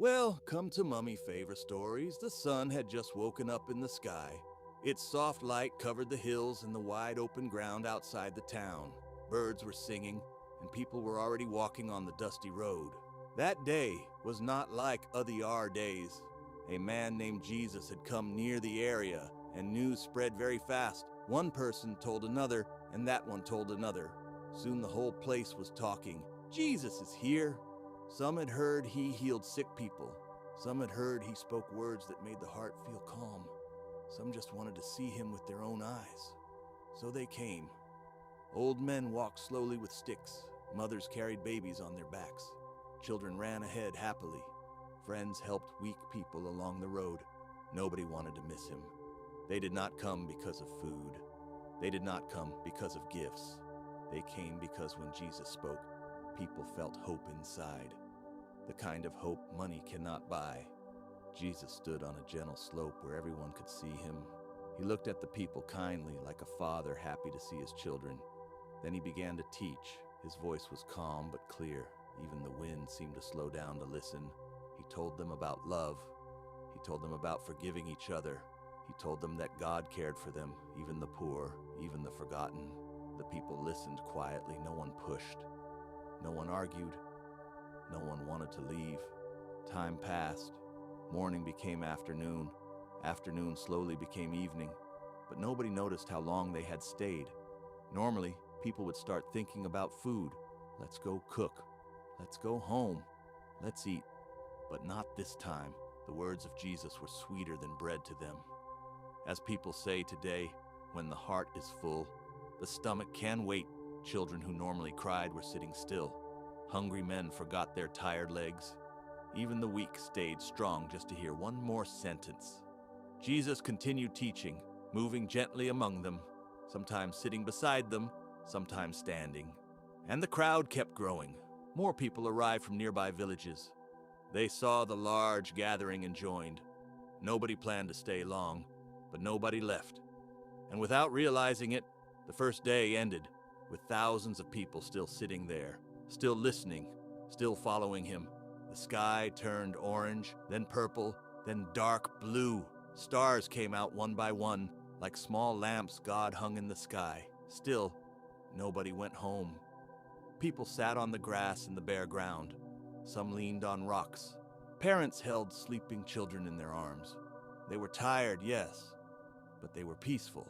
Well, come to Mummy Favour stories. The sun had just woken up in the sky. Its soft light covered the hills and the wide open ground outside the town. Birds were singing, and people were already walking on the dusty road. That day was not like other days. A man named Jesus had come near the area, and news spread very fast. One person told another, and that one told another. Soon the whole place was talking. Jesus is here. Some had heard he healed sick people. Some had heard he spoke words that made the heart feel calm. Some just wanted to see him with their own eyes. So they came. Old men walked slowly with sticks. Mothers carried babies on their backs. Children ran ahead happily. Friends helped weak people along the road. Nobody wanted to miss him. They did not come because of food. They did not come because of gifts. They came because when Jesus spoke, people felt hope inside. The kind of hope money cannot buy. Jesus stood on a gentle slope where everyone could see him. He looked at the people kindly, like a father happy to see his children. Then he began to teach. His voice was calm but clear. Even the wind seemed to slow down to listen. He told them about love. He told them about forgiving each other. He told them that God cared for them, even the poor, even the forgotten. The people listened quietly. No one pushed. No one argued. No one wanted to leave. Time passed. Morning became afternoon. Afternoon slowly became evening. But nobody noticed how long they had stayed. Normally, people would start thinking about food. Let's go cook. Let's go home. Let's eat. But not this time. The words of Jesus were sweeter than bread to them. As people say today, when the heart is full, the stomach can wait. Children who normally cried were sitting still. Hungry men forgot their tired legs. Even the weak stayed strong just to hear one more sentence. Jesus continued teaching, moving gently among them, sometimes sitting beside them, sometimes standing. And the crowd kept growing. More people arrived from nearby villages. They saw the large gathering and joined. Nobody planned to stay long, but nobody left. And without realizing it, the first day ended, with thousands of people still sitting there, still listening, still following him. The sky turned orange, then purple, then dark blue. Stars came out one by one, like small lamps God hung in the sky. Still, nobody went home. People sat on the grass in the bare ground. Some leaned on rocks. Parents held sleeping children in their arms. They were tired, yes, but they were peaceful.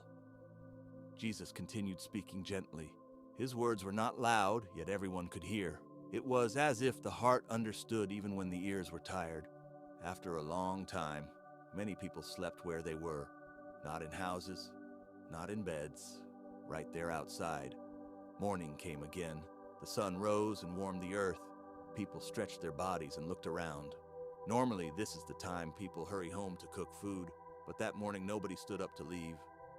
Jesus continued speaking gently. His words were not loud, yet everyone could hear. It was as if the heart understood even when the ears were tired. After a long time, many people slept where they were. Not in houses, not in beds, right there outside. Morning came again. The sun rose and warmed the earth. People stretched their bodies and looked around. Normally, this is the time people hurry home to cook food, but that morning nobody stood up to leave.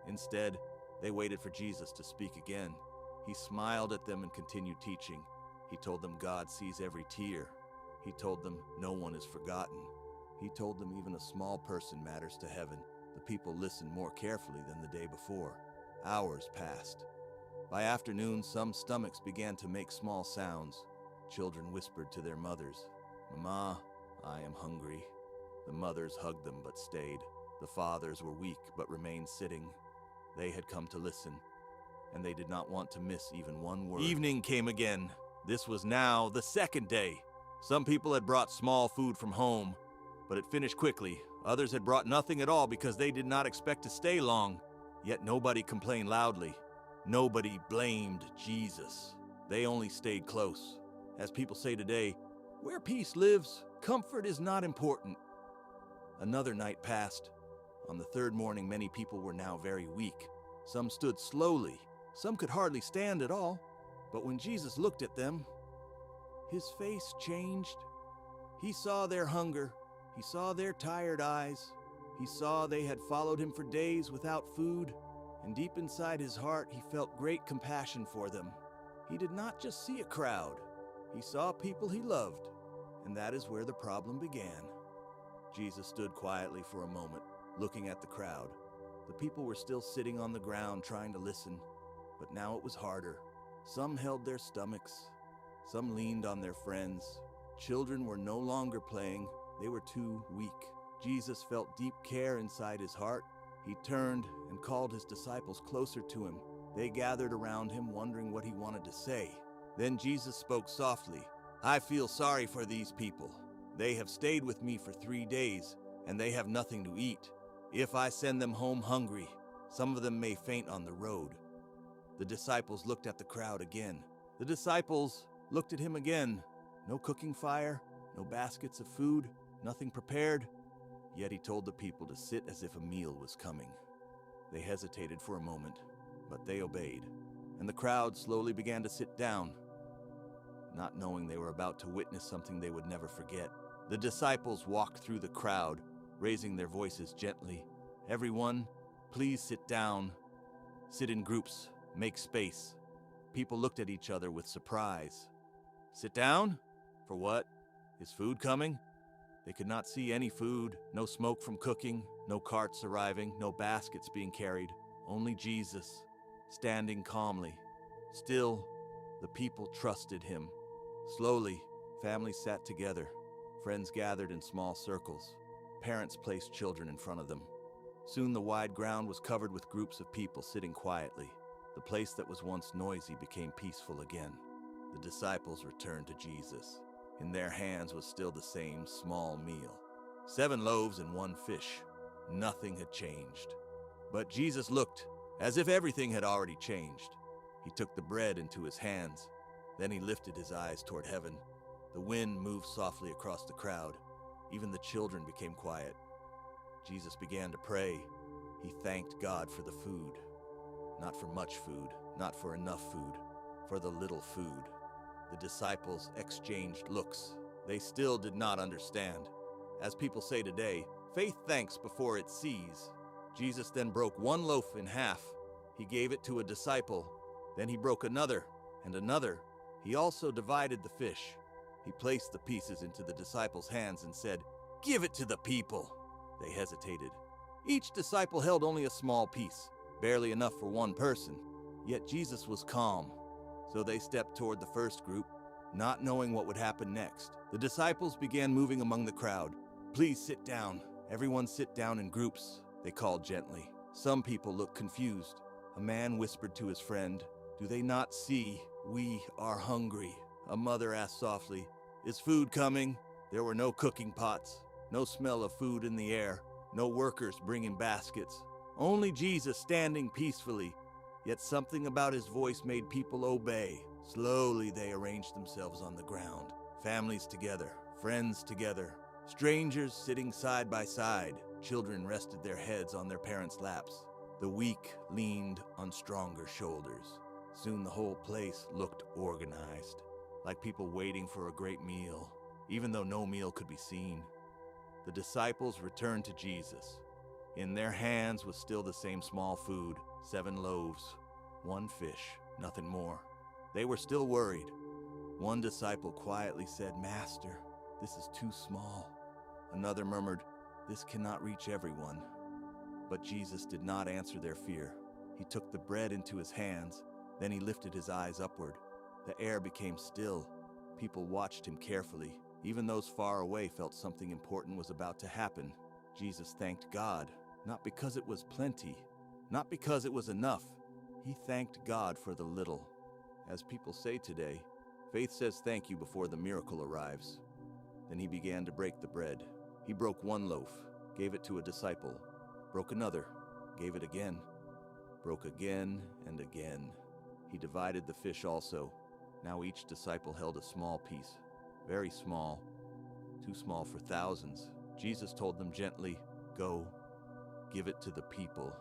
Instead, they waited for Jesus to speak again. He smiled at them and continued teaching. He told them God sees every tear. He told them no one is forgotten. He told them even a small person matters to heaven. The people listened more carefully than the day before. Hours passed. By afternoon, some stomachs began to make small sounds. Children whispered to their mothers, "Mama, I am hungry." The mothers hugged them but stayed. The fathers were weak but remained sitting. They had come to listen, and they did not want to miss even one word. Evening came again. This was now the second day. Some people had brought small food from home, but it finished quickly. Others had brought nothing at all because they did not expect to stay long. Yet nobody complained loudly. Nobody blamed Jesus. They only stayed close. As people say today, where peace lives, comfort is not important. Another night passed. On the third morning, many people were now very weak. Some stood slowly. Some could hardly stand at all. But when Jesus looked at them, his face changed. He saw their hunger. He saw their tired eyes. He saw they had followed him for days without food. And deep inside his heart, he felt great compassion for them. He did not just see a crowd. He saw people he loved. And that is where the problem began. Jesus stood quietly for a moment, looking at the crowd. The people were still sitting on the ground trying to listen, but now it was harder. Some held their stomachs. Some leaned on their friends. Children were no longer playing. They were too weak. Jesus felt deep care inside his heart. He turned and called his disciples closer to him. They gathered around him, wondering what he wanted to say. Then Jesus spoke softly. "I feel sorry for these people. They have stayed with me for 3 days, and they have nothing to eat. If I send them home hungry, some of them may faint on the road." The disciples looked at the crowd again. The disciples looked at him again. No cooking fire, no baskets of food, nothing prepared. Yet he told the people to sit as if a meal was coming. They hesitated for a moment, but they obeyed, and the crowd slowly began to sit down, not knowing they were about to witness something they would never forget. The disciples walked through the crowd, raising their voices gently. "Everyone, please sit down. Sit in groups, make space." People looked at each other with surprise. "Sit down? For what? Is food coming?" They could not see any food, no smoke from cooking, no carts arriving, no baskets being carried, only Jesus, standing calmly. Still, the people trusted him. Slowly, families sat together. Friends gathered in small circles. Parents placed children in front of them. Soon the wide ground was covered with groups of people sitting quietly. The place that was once noisy became peaceful again. The disciples returned to Jesus. In their hands was still the same small meal. 7 loaves and 1 fish. Nothing had changed. But Jesus looked as if everything had already changed. He took the bread into his hands. Then he lifted his eyes toward heaven. The wind moved softly across the crowd. Even the children became quiet. Jesus began to pray. He thanked God for the food. Not for much food, not for enough food, for the little food. The disciples exchanged looks. They still did not understand. As people say today, faith thanks before it sees. Jesus then broke 1 loaf in half. He gave it to a disciple. Then he broke another and another. He also divided the fish. He placed the pieces into the disciples' hands and said, "Give it to the people." They hesitated. Each disciple held only a small piece, barely enough for 1 person. Yet Jesus was calm. So they stepped toward the first group, not knowing what would happen next. The disciples began moving among the crowd. "Please sit down. Everyone sit down in groups," they called gently. Some people looked confused. A man whispered to his friend, "Do they not see? We are hungry." A mother asked softly, "Is food coming?" There were no cooking pots, no smell of food in the air, no workers bringing baskets. Only Jesus standing peacefully. Yet something about his voice made people obey. Slowly they arranged themselves on the ground. Families together, friends together, strangers sitting side by side. Children rested their heads on their parents' laps. The weak leaned on stronger shoulders. Soon the whole place looked organized, like people waiting for a great meal, even though no meal could be seen. The disciples returned to Jesus. In their hands was still the same small food, 7 loaves, 1 fish, nothing more. They were still worried. One disciple quietly said, "Master, this is too small." Another murmured, "This cannot reach everyone." But Jesus did not answer their fear. He took the bread into his hands, then he lifted his eyes upward. The air became still. People watched him carefully. Even those far away felt something important was about to happen. Jesus thanked God, not because it was plenty, not because it was enough. He thanked God for the little. As people say today, faith says thank you before the miracle arrives. Then he began to break the bread. He broke 1 loaf, gave it to a disciple, broke another, gave it again, broke again and again. He divided the fish also. Now each disciple held a small piece, very small, too small for thousands. Jesus told them gently, "Go, give it to the people."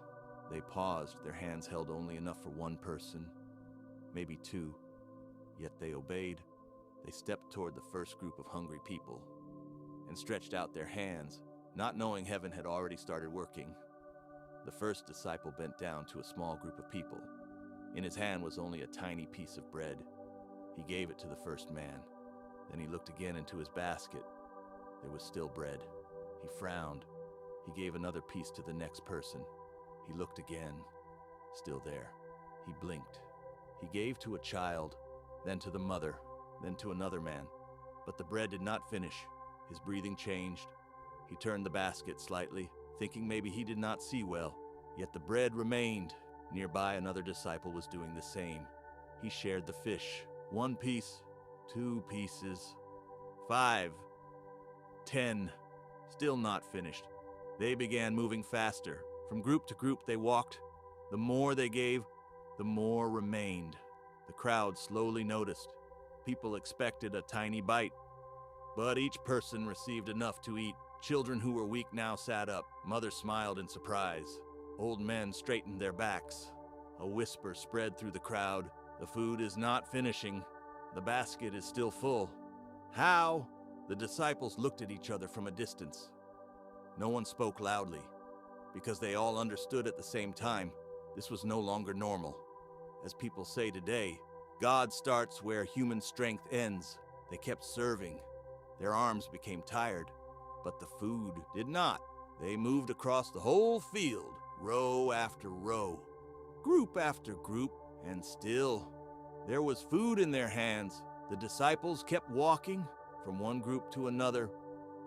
They paused, their hands held only enough for 1 person, maybe 2. Yet they obeyed. They stepped toward the first group of hungry people and stretched out their hands, not knowing heaven had already started working. The first disciple bent down to a small group of people. In his hand was only a tiny piece of bread. He gave it to the first man. Then he looked again into his basket. There was still bread. He frowned. He gave another piece to the next person. He looked again. Still there. He blinked. He gave to a child, then to the mother, then to another man. But the bread did not finish. His breathing changed. He turned the basket slightly, thinking maybe he did not see well. Yet the bread remained. Nearby, another disciple was doing the same. He shared the fish. 1 piece, 2 pieces, 5, 10. Still not finished. They began moving faster. From group to group they walked. The more they gave, the more remained. The crowd slowly noticed. People expected a tiny bite, but each person received enough to eat. Children who were weak now sat up. Mothers smiled in surprise. Old men straightened their backs. A whisper spread through the crowd. The food is not finishing. The basket is still full. How? The disciples looked at each other from a distance. No one spoke loudly, because they all understood at the same time this was no longer normal. As people say today, God starts where human strength ends. They kept serving. Their arms became tired, but the food did not. They moved across the whole field, row after row, group after group, and still there was food in their hands. The disciples kept walking from one group to another,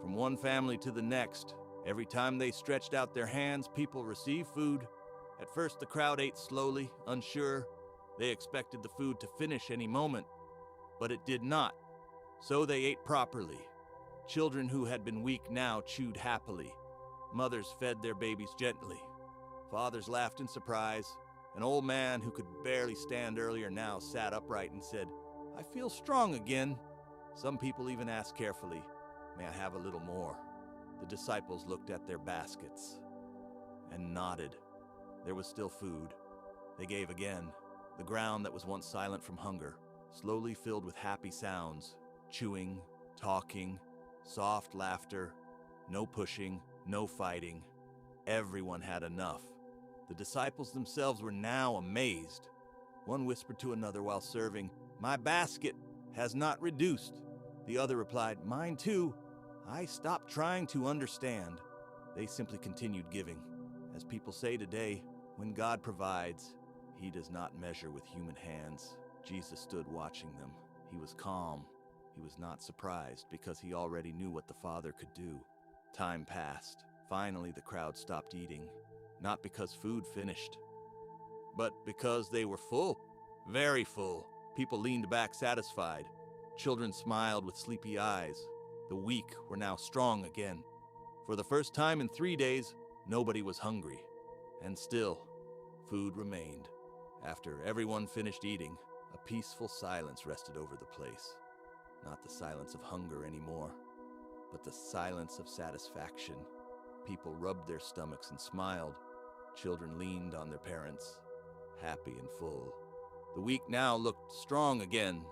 from one family to the next. Every time they stretched out their hands, people received food. At first, the crowd ate slowly, unsure. They expected the food to finish any moment, but it did not. So they ate properly. Children who had been weak now chewed happily. Mothers fed their babies gently. Fathers laughed in surprise. An old man who could barely stand earlier now sat upright and said, "I feel strong again." Some people even asked carefully, "May I have a little more?" The disciples looked at their baskets and nodded. There was still food. They gave again. The ground that was once silent from hunger slowly filled with happy sounds, chewing, talking, soft laughter, no pushing, no fighting. Everyone had enough. The disciples themselves were now amazed. One whispered to another while serving, "My basket has not reduced." The other replied, "Mine too. I stopped trying to understand." They simply continued giving. As people say today, when God provides, He does not measure with human hands. Jesus stood watching them. He was calm. He was not surprised because He already knew what the Father could do. Time passed. Finally, the crowd stopped eating. Not because food finished, but because they were full. Very full. People leaned back satisfied. Children smiled with sleepy eyes. The weak were now strong again. For the first time in 3 days, nobody was hungry. And still, food remained. After everyone finished eating, a peaceful silence rested over the place. Not the silence of hunger anymore, but the silence of satisfaction. People rubbed their stomachs and smiled. Children leaned on their parents, happy and full. The weak now looked strong again.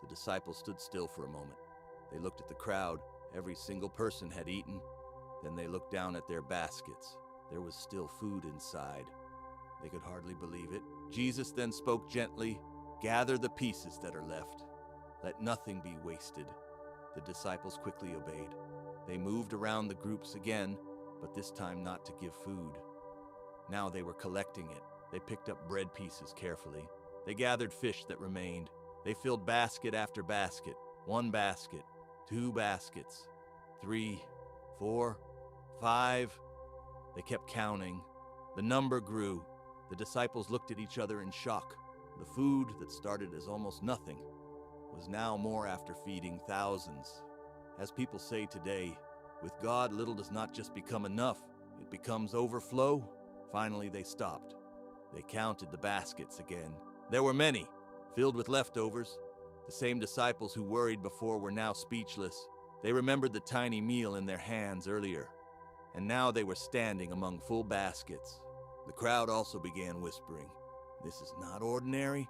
The disciples stood still for a moment. They looked at the crowd. Every single person had eaten. Then they looked down at their baskets. There was still food inside. They could hardly believe it. Jesus then spoke gently, "Gather the pieces that are left. Let nothing be wasted." The disciples quickly obeyed. They moved around the groups again, but this time not to give food. Now they were collecting it. They picked up bread pieces carefully. They gathered fish that remained. They filled basket after basket. 1 basket, 2 baskets, 3, 4, 5. They kept counting. The number grew. The disciples looked at each other in shock. The food that started as almost nothing was now more after feeding thousands. As people say today, with God, little does not just become enough, it becomes overflow. Finally, they stopped. They counted the baskets again. There were many, filled with leftovers. The same disciples who worried before were now speechless. They remembered the tiny meal in their hands earlier, and now they were standing among full baskets. The crowd also began whispering, "This is not ordinary.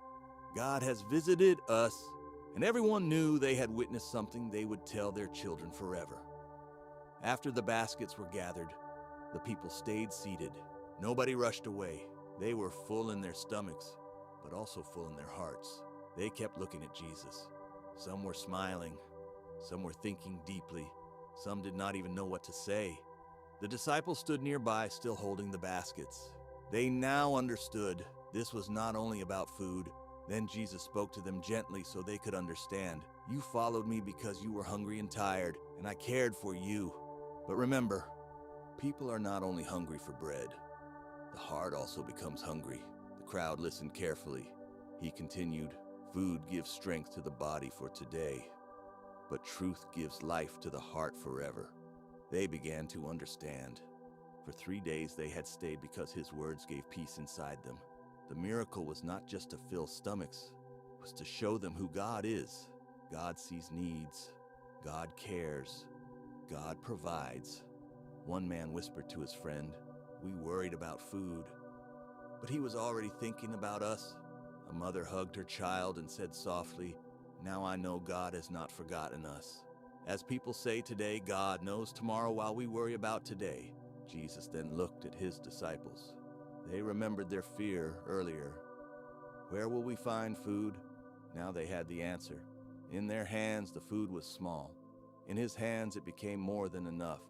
God has visited us." And everyone knew they had witnessed something they would tell their children forever. After the baskets were gathered, the people stayed seated. Nobody rushed away. They were full in their stomachs, but also full in their hearts. They kept looking at Jesus. Some were smiling. Some were thinking deeply. Some did not even know what to say. The disciples stood nearby, still holding the baskets. They now understood this was not only about food. Then Jesus spoke to them gently so they could understand. "You followed me because you were hungry and tired, and I cared for you. But remember, people are not only hungry for bread, the heart also becomes hungry. The crowd listened carefully. He continued, "Food gives strength to the body for today, but truth gives life to the heart forever." They began to understand. For 3 days they had stayed because his words gave peace inside them. The miracle was not just to fill stomachs, it was to show them who God is. God sees needs. God cares. God provides. One man whispered to his friend, "We worried about food." But he was already thinking about us. A mother hugged her child and said softly, "Now I know God has not forgotten us." As people say today, God knows tomorrow while we worry about today. Jesus then looked at his disciples. They remembered their fear earlier. Where will we find food? Now they had the answer. In their hands, the food was small. In his hands, it became more than enough,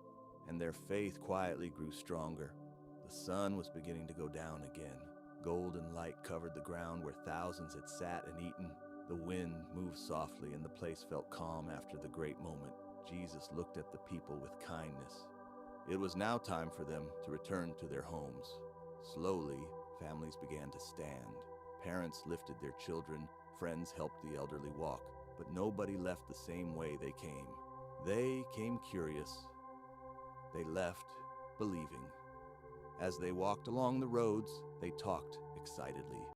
and their faith quietly grew stronger. The sun was beginning to go down again. Golden light covered the ground where thousands had sat and eaten. The wind moved softly, and the place felt calm after the great moment. Jesus looked at the people with kindness. It was now time for them to return to their homes. Slowly, families began to stand. Parents lifted their children, friends helped the elderly walk, but nobody left the same way they came. They came curious. They left believing. As they walked along the roads, they talked excitedly.